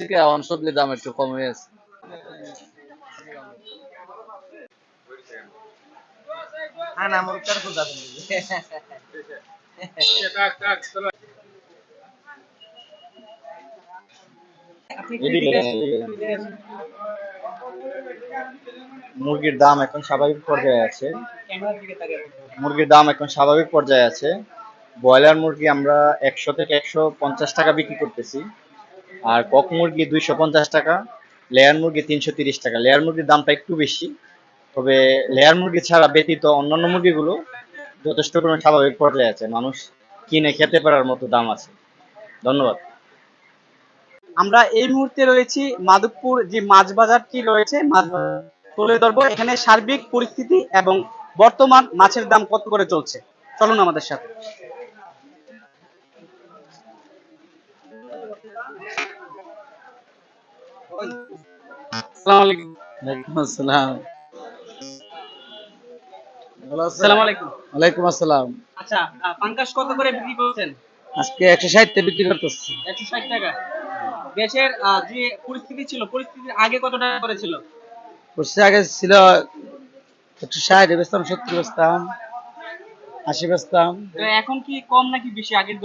এখন সবজির দাম একটু কম হয়েছে। মুরগির দাম এখন স্বাভাবিক পর্যায়ে আছে। মুরগির দাম এখন স্বাভাবিক পর্যায়ে আছে। ব্রয়লার মুরগি আমরা 100 থেকে 150 টাকা বিক্রি করতেছি। আর কক মুরগি 250 টাকা, লেয়ার মুরগি 330 টাকা। লেয়ার মুরগির দামটা একটু বেশি, তবে লেয়ার মুরগি ছাড়া ব্যতীত অন্যান্য মুরগিগুলো যথেষ্ট পরিমাণ স্বাভাবিক পর্যায়ে আছে, মানুষ কিনে খেতে পারার মতো দাম আছে। ধন্যবাদ। আমরা এই মুহূর্তে রয়েছি মাধবপুর যে মাছ বাজারটি রয়েছে, মাছ বাজার তুলে ধরবো এখানে সার্বিক পরিস্থিতি এবং বর্তমান মাছের দাম কত করে চলছে। চলুন আমাদের সাথে। আসসালামু আলাইকুম। ওয়ালাইকুম আসসালাম। ভালো আছেন? আসসালামু আলাইকুম। ওয়ালাইকুম আসসালাম। আচ্ছা, পাঙ্কাশ কত করে বিক্রি করছেন? আজকে 160 তে বিক্রি করতেছি। 160 টাকা। গ্যাসের যে পরিস্থিতি ছিল, পরিস্থিতির আগে কত টাকা করে ছিল? করছে আগে ছিল 160 এ বেচতাম, 70 বেচতাম, 80 বেচতাম। তো এখন কি কম নাকি বেশি আগের